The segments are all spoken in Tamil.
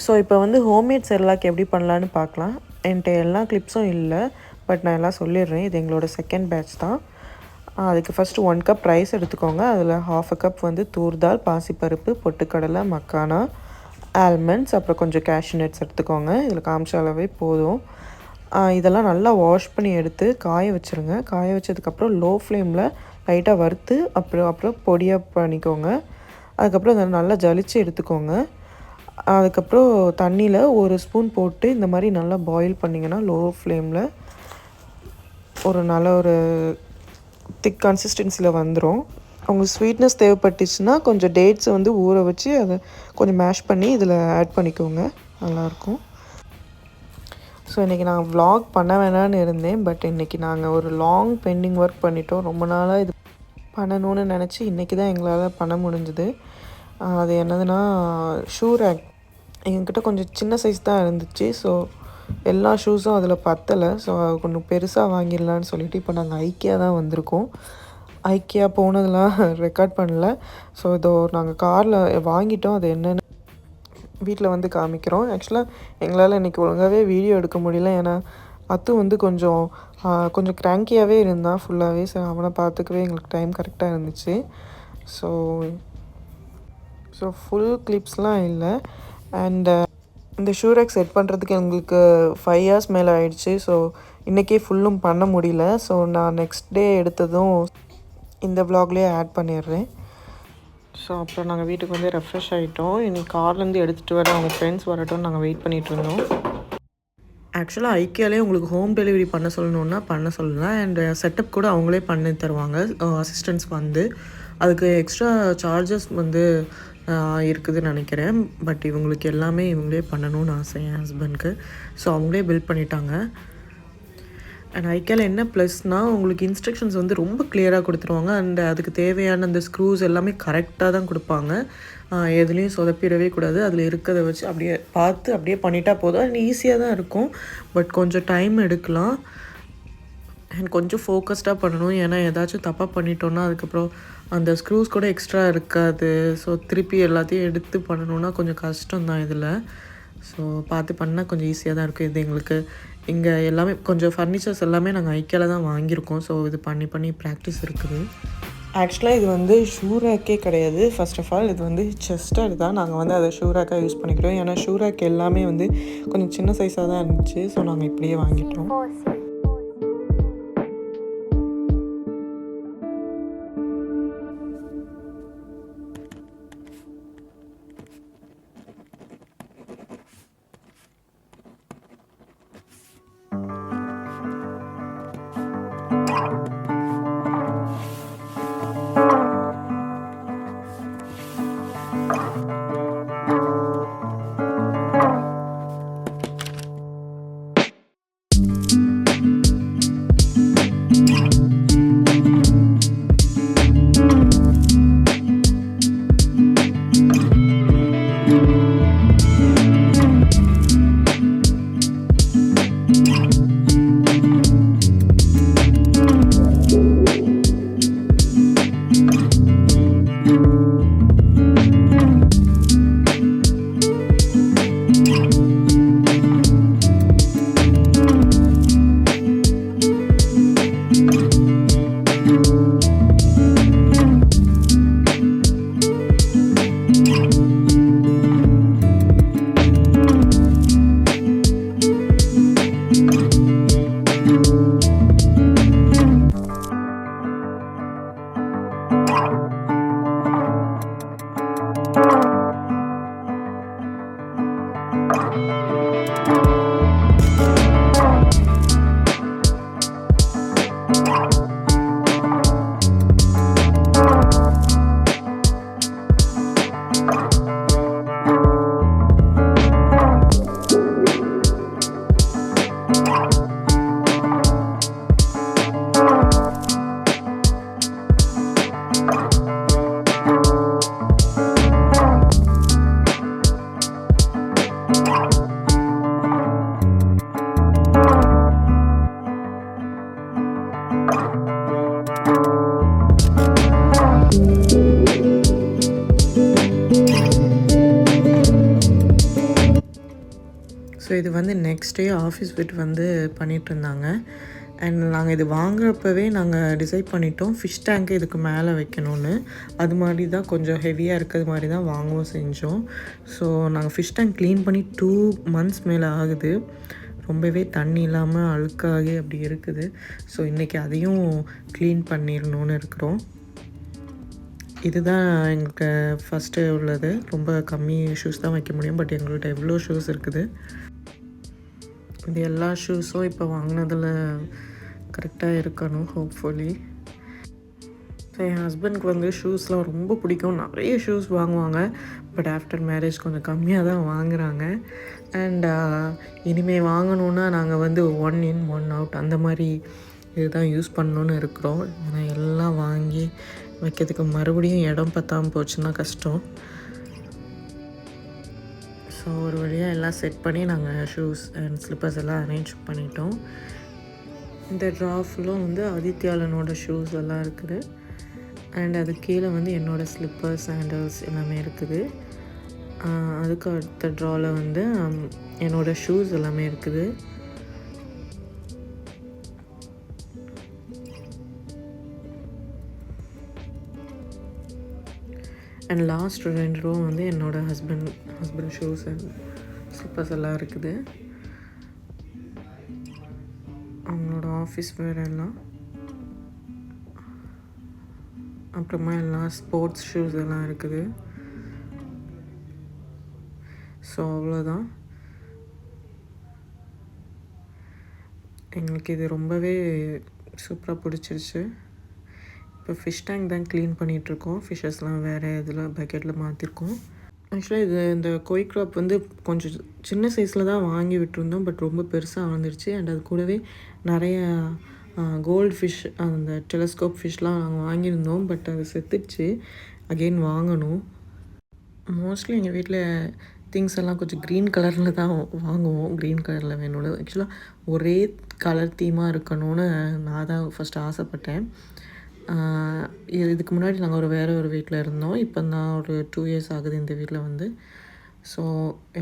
ஸோ இப்போ வந்து ஹோம்மேட் செர்லாக் எப்படி பண்ணலான்னு பார்க்கலாம். என்கிட்ட எல்லா கிளிப்ஸும் இல்லை, பட் நான் எல்லாம் சொல்லிடுறேன். இது எங்களோட செகண்ட் பேட்ச் தான். அதுக்கு ஃபஸ்ட்டு 1 கப் ரைஸ் எடுத்துக்கோங்க. அதில் 1/2 கப் வந்து தூர்தால், பாசிப்பருப்பு, பொட்டுக்கடலை, மக்கானா, ஆல்மண்ட்ஸ், அப்புறம் கொஞ்சம் கேஷ்யூ நட்ஸ் எடுத்துக்கோங்க. இதில் காமிச்ச அளவே போதும். இதெல்லாம் நல்லா வாஷ் பண்ணி எடுத்து காய வச்சுருங்க. காய வச்சதுக்கப்புறம் லோ ஃப்ளேமில் லைட்டாக வறுத்து அப்புறம் பொடியாக பண்ணிக்கோங்க. அதுக்கப்புறம் அதை நல்லா ஜலிச்சு எடுத்துக்கோங்க. அதுக்கப்புறம் தண்ணியில் 1 ஸ்பூன் போட்டு இந்த மாதிரி நல்லா பாயில் பண்ணிங்கன்னா லோ ஃப்ளேமில் நல்ல ஒரு திக் கன்சிஸ்டன்சியில் வந்துடும். உங்களுக்கு ஸ்வீட்னஸ் தேவைப்பட்டுச்சுன்னா கொஞ்சம் டேட்ஸை வந்து ஊற வச்சு அதை கொஞ்சம் மேஷ் பண்ணி இதில் ஆட் பண்ணிக்கோங்க, நல்லாயிருக்கும். ஸோ இன்றைக்கி நான் வ்ளாக் பண்ண வேணான்னு இருந்தேன், பட் இன்றைக்கி நாங்கள் ஒரு லாங் பெண்டிங் ஒர்க் பண்ணிட்டோம். ரொம்ப நாளாக இது பண்ணணும்னு நினச்சி இன்றைக்கி தான் எங்களால் பண்ண முடிஞ்சுது. அது என்னதுன்னா ஷூ ரேக். எங்ககிட்ட கொஞ்சம் சின்ன சைஸ் தான் இருந்துச்சு. ஸோ எல்லா ஷூஸும் அதில் பத்தலை. ஸோ கொஞ்சம் பெருசாக வாங்கிடலான்னு சொல்லிவிட்டு இப்போ நாங்கள் ஐக்கியா தான் வந்திருக்கோம். ஐக்கியா போனதெல்லாம் ரெக்கார்ட் பண்ணல. ஸோ இதோ நாங்கள் காரில் வாங்கிட்டோம். அது என்னென்னு வீட்டில் வந்து காமிக்கிறோம். ஆக்சுவலாக எங்களால் இன்றைக்கி ஒழுங்காகவே வீடியோ எடுக்க முடியல. ஏன்னா அத்து வந்து கொஞ்சம் க்ராங்கியாகவே இருந்தான் ஃபுல்லாகவே. ஸோ அவனை பார்த்துக்கவே எங்களுக்கு டைம் கரெக்டாக இருந்துச்சு. ஸோ ஃபுல் கிளிப்ஸ்லாம் இல்லை. அண்டு இந்த ஷூ ரேக் செட் பண்ணுறதுக்கு எங்களுக்கு 5 hours மேலே ஆயிடுச்சு. ஸோ இன்றைக்கே ஃபுல்லும் பண்ண முடியல. ஸோ நான் நெக்ஸ்ட் டே எடுத்ததும் இந்த வ்ளாக்லேயே ஆட் பண்ணிடுறேன். ஸோ அப்புறம் நாங்கள் வீட்டுக்கு வந்து ரெஃப்ரெஷ் ஆகிட்டோம். இன்றைக்கி கார்லேருந்து எடுத்துகிட்டு வர அவங்க ஃப்ரெண்ட்ஸ் வரட்டும் நாங்கள் வெயிட் பண்ணிகிட்ருந்தோம். ஆக்சுவலாக ஐக்கியாலே உங்களுக்கு ஹோம் டெலிவரி பண்ண சொல்லணுன்னா பண்ண சொல்லலாம். அண்ட் செட்டப் கூட அவங்களே பண்ணி தருவாங்க, அசிஸ்டன்ஸ் வந்து. அதுக்கு எக்ஸ்ட்ரா சார்ஜஸ் வந்து இருக்குதுன்னு நினைக்கிறேன். பட் இவங்களுக்கு எல்லாமே இவங்களே பண்ணணும்னு ஆசை என் ஹஸ்பண்ட்க்கு. ஸோ அவங்களே பில்ட் பண்ணிட்டாங்க. அண்ட் ஐக்கியாவில் என்ன ப்ளஸ்னால் உங்களுக்கு இன்ஸ்ட்ரக்ஷன்ஸ் வந்து ரொம்ப கிளியராக கொடுத்துருவாங்க. அண்ட் அதுக்கு தேவையான அந்த ஸ்க்ரூஸ் எல்லாமே கரெக்டாக தான் கொடுப்பாங்க. எதுலேயும் சொதப்பிடவே கூடாது. அதில் இருக்கிறத வச்சு அப்படியே பார்த்து அப்படியே பண்ணிட்டா போதும். அண்ட் ஈஸியாக தான் இருக்கும், பட் கொஞ்சம் டைம் எடுக்கலாம். அண்ட் கொஞ்சம் ஃபோக்கஸ்டாக பண்ணணும். ஏன்னா ஏதாச்சும் தப்பாக பண்ணிட்டோன்னா அதுக்கப்புறம் அந்த ஸ்க்ரூஸ் கூட எக்ஸ்ட்ரா இருக்காது. ஸோ திருப்பி எல்லாத்தையும் எடுத்து பண்ணணுன்னா கொஞ்சம் கஷ்டம்தான் இதில். ஸோ பார்த்து பண்ணால் கொஞ்சம் ஈஸியாக தான் இருக்கும். இது எங்களுக்கு இங்கே எல்லாமே கொஞ்சம் ஃபர்னிச்சர்ஸ் எல்லாமே நாங்கள் ஐக்கியாவில் தான் வாங்கியிருக்கோம். ஸோ இது பண்ணி ப்ராக்டிஸ் இருக்குது. ஆக்சுவலாக இது வந்து ஷூ ரேக்கே கிடையாது. ஃபர்ஸ்ட் ஆஃப் ஆல் இது வந்து செஸ்டர் தான். நாங்கள் வந்து அதை ஷூ ரேக்காக யூஸ் பண்ணிக்கிறோம். ஏன்னா ஷூ ரேக் எல்லாமே வந்து கொஞ்சம் சின்ன சைஸாக தான் இருந்துச்சு. ஸோ நாங்கள் இப்படியே வாங்கிட்டோம். ஸோ இது வந்து நெக்ஸ்ட் டே ஆஃபீஸ் விட்டு வந்து பண்ணிகிட்ருந்தாங்க. அண்ட் நாங்கள் இது வாங்குறப்பவே நாங்கள் டிசைட் பண்ணிட்டோம் ஃபிஷ் டேங்க்கு இதுக்கு மேலே வைக்கணும்னு. அது மாதிரி தான் கொஞ்சம் ஹெவியாக இருக்கிறது மாதிரி தான் வாங்கவும் செஞ்சோம். ஸோ நாங்கள் ஃபிஷ் டேங்க் க்ளீன் பண்ணி 2 months மேலே ஆகுது. ரொம்பவே தண்ணி இல்லாமல் அழுக்காகி அப்படி இருக்குது. ஸோ இன்றைக்கி அதையும் க்ளீன் பண்ணிடணுன்னு இருக்கிறோம். இதுதான் எங்களுக்கு ஃபஸ்ட்டு உள்ளது. ரொம்ப கம்மி ஷூஸ் தான் வைக்க முடியும். பட் எங்கள்கிட்ட எவ்வளோ ஷூஸ் இருக்குது. இது எல்லா ஷூஸும் இப்போ வாங்கினதில் கரெக்டாக இருக்கணும் ஹோப்ஃபுல்லி. ஸோ என் ஹஸ்பண்ட்க்கு வந்து ஷூஸ்லாம் ரொம்ப பிடிக்கும். நிறைய ஷூஸ் வாங்குவாங்க. பட் ஆஃப்டர் மேரேஜ் கொஞ்சம் கம்மியாக தான் வாங்குகிறாங்க. அண்ட் இனிமேல் வாங்கணுன்னா நாங்கள் வந்து 1 in 1 out அந்த மாதிரி இதுதான் யூஸ் பண்ணணுன்னு இருக்கிறோம். ஏன்னா எல்லாம் வாங்கி வைக்கிறதுக்கு மறுபடியும் இடம் பத்தாமல் போச்சுன்னா கஷ்டம். ஸோ ஒரு வழியாக எல்லாம் செட் பண்ணி நாங்கள் ஷூஸ் அண்ட் ஸ்லிப்பர்ஸ் எல்லாம் அரேஞ்ச் பண்ணிட்டோம். இந்த ட்ரா ஃபுல்லும் வந்து ஆதித்யாலனோட ஷூஸ் எல்லாம் இருக்குது. அண்ட் அது கீழே வந்து என்னோடய ஸ்லிப்பர்ஸ் சாண்டல்ஸ் எல்லாமே இருக்குது. அதுக்கு அடுத்த ட்ராவில் வந்து என்னோடய ஷூஸ் எல்லாமே இருக்குது. அண்ட் லாஸ்ட் 2 ரோ வந்து என்னோடய ஹஸ்பண்ட் ஷூஸ் அண்ட் ஸ்லிப்பர்ஸ் எல்லாம் இருக்குது. அவங்களோட ஆஃபீஸ் வேர் எல்லாம், அப்புறமா எல்லாம் ஸ்போர்ட்ஸ் ஷூஸ் எல்லாம் இருக்குது. ஸோ அவ்வளோதான். எங்களுக்கு இது ரொம்பவே சூப்பராக பிடிச்சிருச்சு. இப்போ ஃபிஷ் டேங்க் தான் க்ளீன் பண்ணிகிட்ருக்கோம். ஃபிஷ்ஷஸ்லாம் வேறு இதில் பக்கெட்டில் மாற்றிருக்கோம். ஆக்சுவலாக இந்த கொய் க்ராப் வந்து கொஞ்சம் சின்ன சைஸில் தான் வாங்கி விட்டுருந்தோம். பட் ரொம்ப பெருசாக வளர்ந்துருச்சு. அண்ட் அது கூடவே நிறைய கோல்டு ஃபிஷ், அந்த டெலஸ்கோப் ஃபிஷ்லாம் நாங்கள் வாங்கியிருந்தோம். பட் அது செத்துடுச்சு. அகெயின் வாங்கணும். மோஸ்ட்லி எங்கள் வீட்டில் திங்ஸ் எல்லாம் கொஞ்சம் க்ரீன் கலரில் தான் வாங்குவோம். க்ரீன் கலரில் வேணும்னு ஆக்சுவலாக ஒரே கலர் தீமாக இருக்கணும்னு நான் தான் ஃபஸ்ட்டு ஆசைப்பட்டேன். இதுக்கு முன்னாடி நாங்கள் வேறு ஒரு வீட்டில் இருந்தோம். இப்போ தான் ஒரு 2 years ஆகுது இந்த வீட்டில் வந்து. ஸோ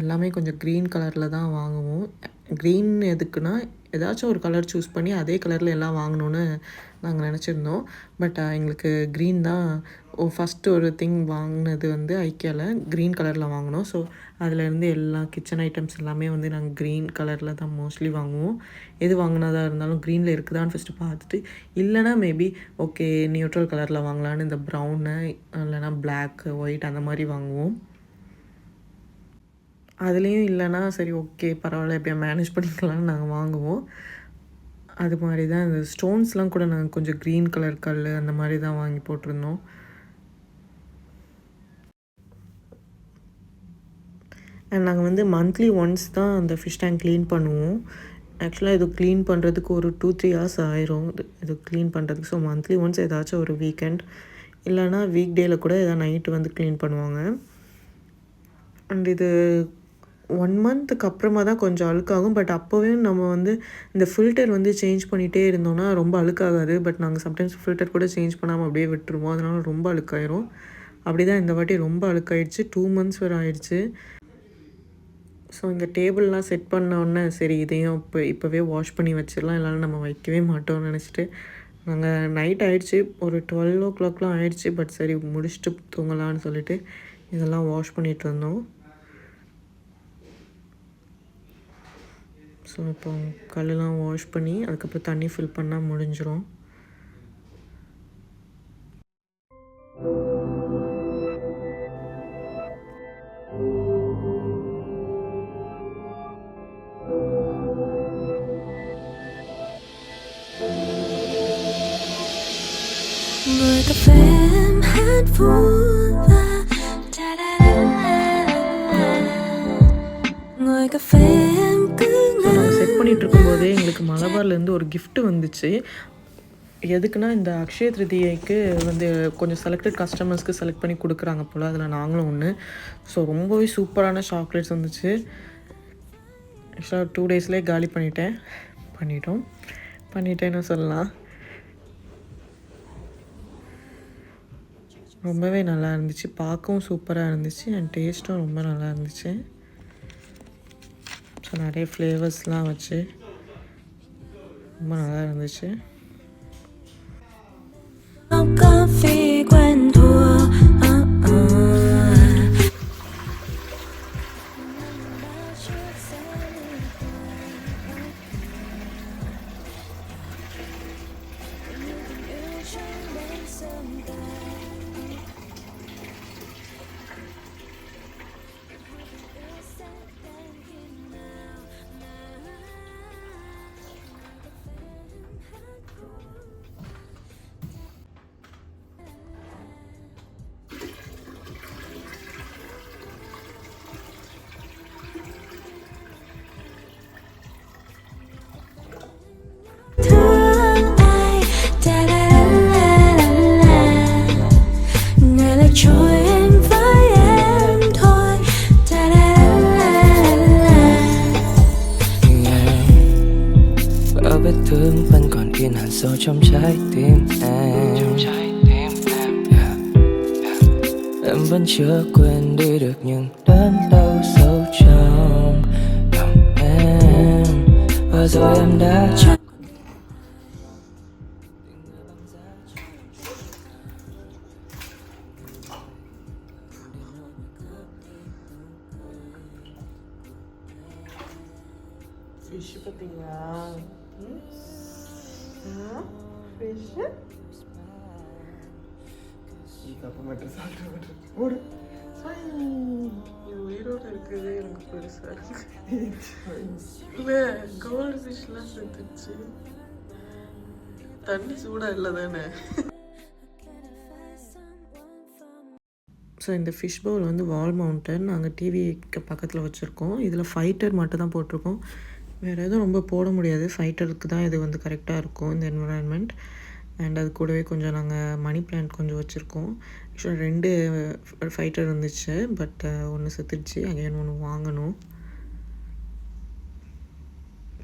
எல்லாமே கொஞ்சம் க்ரீன் கலரில் தான் வாங்குவோம். க்ரீன் எதுக்குன்னா ஏதாச்சும் ஒரு கலர் சூஸ் பண்ணி அதே கலரில் எல்லாம் வாங்கணுன்னு நாங்கள் நினச்சிருந்தோம். பட் எங்களுக்கு க்ரீன் தான் ஃபஸ்ட்டு ஒரு திங் வாங்கினது வந்து ஐக்கியாவில் க்ரீன் கலரில் வாங்கினோம். ஸோ அதிலேருந்து எல்லா கிச்சன் ஐட்டம்ஸ் எல்லாமே வந்து நாங்கள் க்ரீன் கலரில் தான் மோஸ்ட்லி வாங்குவோம். எது வாங்கினதாக இருந்தாலும் க்ரீனில் இருக்குதான்னு ஃபஸ்ட்டு பார்த்துட்டு, இல்லைனா மேபி ஓகே நியூட்ரல் கலரில் வாங்கலான்னு இந்த ப்ரௌனு இல்லைனா பிளாக் ஒயிட் அந்த மாதிரி வாங்குவோம். அதுலேயும் இல்லைனா சரி ஓகே பரவாயில்ல எப்படியா மேனேஜ் பண்ணிக்கலான்னு நாங்கள் வாங்குவோம். அது மாதிரி தான் இந்த ஸ்டோன்ஸ்லாம் கூட நாங்கள் கொஞ்சம் க்ரீன் கலர் கல் அந்த மாதிரி தான் வாங்கி போட்டிருந்தோம். அண்ட் நாங்கள் வந்து மந்த்லி ஒன்ஸ் தான் அந்த ஃபிஷ் டேங்க் க்ளீன் பண்ணுவோம். ஆக்சுவலாக இது க்ளீன் பண்ணுறதுக்கு ஒரு 2-3 hours ஆயிரும் இது க்ளீன் பண்ணுறதுக்கு. ஸோ மந்த்லி ஒன்ஸ் ஏதாச்சும் ஒரு வீக்கெண்ட் இல்லைனா வீக் டேயில் கூட ஏதாவது நைட்டு வந்து க்ளீன் பண்ணுவாங்க. அண்ட் இது 1 monthக்கு அப்புறமா தான் கொஞ்சம் அழுக்காகும். பட் அப்போவே நம்ம வந்து இந்த ஃபில்டர் வந்து சேஞ்ச் பண்ணிகிட்டே இருந்தோம்னா ரொம்ப அழுக்காகாது. பட் நாங்கள் சம்டைம்ஸ் ஃபில்டர் கூட சேஞ்ச் பண்ணாமல் அப்படியே விட்டுருவோம். அதனால ரொம்ப அழுக்காயிரும். அப்படி தான் இந்த வாட்டி ரொம்ப அழுக்காயிடுச்சு. 2 months வரை ஆயிடுச்சு. ஸோ இந்த டேபிள்லாம் செட் பண்ணோடனே சரி இதையும் இப்போவே வாஷ் பண்ணி வச்சிடலாம், இல்லைனா நம்ம வைக்கவே மாட்டோம்னு நினச்சிட்டு நாங்கள் நைட் ஆகிடுச்சி, ஒரு 12 o'clockலாம் ஆகிடுச்சி. பட் சரி முடிச்சுட்டு தூங்கலான்னு சொல்லிட்டு இதெல்லாம் வாஷ் பண்ணிகிட்டு இருந்தோம். ஸோ இப்போ கல்லெலாம் வாஷ் பண்ணி அதுக்கப்புறம் தண்ணி ஃபில் பண்ணால் முடிஞ்சிடும். செட் பண்ணிகிட்டு இருக்கும்போதே எங்களுக்கு மலபார்லேருந்து ஒரு கிஃப்ட் வந்துச்சு. எதுக்குன்னா இந்த அக்ஷய திருதியைக்கு வந்து கொஞ்சம் செலக்டட் கஸ்டமர்ஸ்க்கு செலக்ட் பண்ணி கொடுக்குறாங்க போல். அதில் நாங்களும் ஒன்று. ஸோ ரொம்பவே சூப்பரான சாக்லேட்ஸ் வந்துச்சு. ஆக்சுவலாக 2 daysலேயே காலி பண்ணிட்டேன்னு சொல்லலாம். ரொம்பவே நல்லா இருந்துச்சு, பார்க்கவும் சூப்பராக இருந்துச்சு. அண்ட் டேஸ்ட்டும் ரொம்ப நல்லா இருந்துச்சு. ஸோ நிறைய ஃப்ளேவர்ஸ்லாம் வச்சு ரொம்ப நல்லா இருந்துச்சு. vết thương vẫn còn in hằn sâu trong trái tim em. Em vẫn chưa quên đi được những đớn đau sâu trong lòng em. Và rồi em đã fish பார்த்தீங்களா? ஃபிஷ் தப்பு மட்டும் சாப்பிட்டு ஓடு. இது உயிரோடு இருக்குது. எனக்கு பெருசாக இல்லை, கோல்டு ஃபிஷ்லாம் செத்துச்சு. தண்ணி சூடாக இல்லை தானே. ஸோ இந்த ஃபிஷ் பவுல் வந்து வால் மவுண்டன் நாங்கள் டிவிக்கு பக்கத்தில் வச்சுருக்கோம். இதில் ஃபைட்டர் மட்டும் தான் போட்டிருக்கோம். வேறு எதுவும் ரொம்ப போட முடியாது. ஃபைட்டருக்கு தான் இது வந்து கரெக்டாக இருக்கும் இந்த என்விரான்மெண்ட். அண்ட் அது கூடவே கொஞ்சம் நாங்கள் மணி பிளான்ட் கொஞ்சம் வச்சுருக்கோம். ஆக்சுவலாக 2 ஃபைட்டர் இருந்துச்சு, பட் ஒன்று செத்துடுச்சு. அகைன் ஒன்று வாங்கணும்.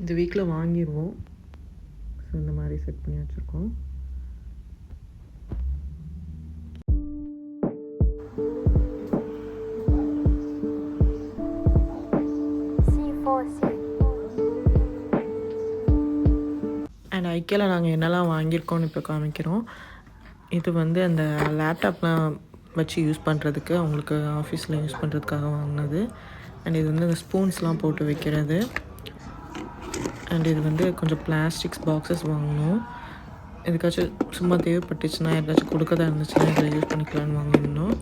இந்த வீக்கில் வாங்கிடுவோம். ஸோ இந்த மாதிரி செட் பண்ணி வச்சுருக்கோம். அண்ட் ஐக்கியாவில் நாங்கள் என்னெல்லாம் வாங்கியிருக்கோம்னு இப்போ காமிக்கிறோம். இது வந்து அந்த லேப்டாப்லாம் வச்சு யூஸ் பண்ணுறதுக்கு, அவங்களுக்கு ஆஃபீஸில் யூஸ் பண்ணுறதுக்காக வாங்கினது. அண்ட் இது வந்து அந்த ஸ்பூன்ஸ்லாம் போட்டு வைக்கிறது. அண்ட் இது வந்து கொஞ்சம் பிளாஸ்டிக்ஸ் பாக்ஸஸ் வாங்கினோம். எதுக்காச்சும் சும்மா தேவைப்பட்டுச்சுன்னா யாருக்காச்சும் கொடுக்கதா இருந்துச்சுன்னா இதில் யூஸ் பண்ணிக்கலான்னு வாங்கியிருந்தோம்.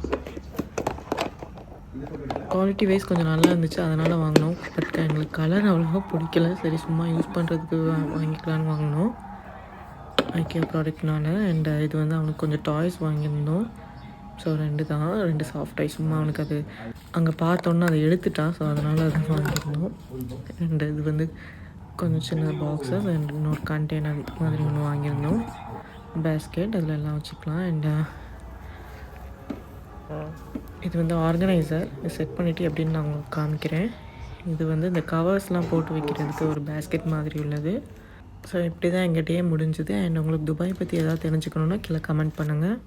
குவாலிட்டி வைஸ் கொஞ்சம் நல்லா இருந்துச்சு, அதனால் வாங்கினோம். பட் எங்களுக்கு கலர் அவ்வளோவா பிடிக்கல. சரி சும்மா யூஸ் பண்ணுறதுக்கு வாங்கிக்கலான்னு வாங்கினோம் ஐக்கியா ப்ராடக்ட்னால. அண்ட் இது வந்து அவனுக்கு கொஞ்சம் டாய்ஸ் வாங்கியிருந்தோம். So 2 soft toys. சும்மா அவனுக்கு அது அங்கே பார்த்தோன்னா அதை எடுத்துட்டான். ஸோ அதனால் அதை வாங்கியிருந்தோம். அண்ட் இது வந்து கொஞ்சம் சின்ன பாக்ஸஸ் அண்ட் இன்னொரு கண்டெய்னர் மாதிரி ஒன்று வாங்கியிருந்தோம். பேஸ்கெட் அதில் எல்லாம் வச்சுக்கலாம். அண்ட் இது வந்து ஆர்கனைசர். இது செட் பண்ணிவிட்டு எப்படின்னு நான் உங்களுக்கு காமிக்கிறேன். இது வந்து இந்த கவர்ஸ்லாம் போட்டு வைக்கிறதுக்கு ஒரு பேஸ்கெட் மாதிரி உள்ளது. ஸோ இப்படி தான் எங்கள் டே முடிஞ்சுது. அண்ட் உங்களுக்கு துபாய் பற்றி எதாவது தெரிஞ்சுக்கணுன்னா கீழே கமெண்ட் பண்ணுங்கள்.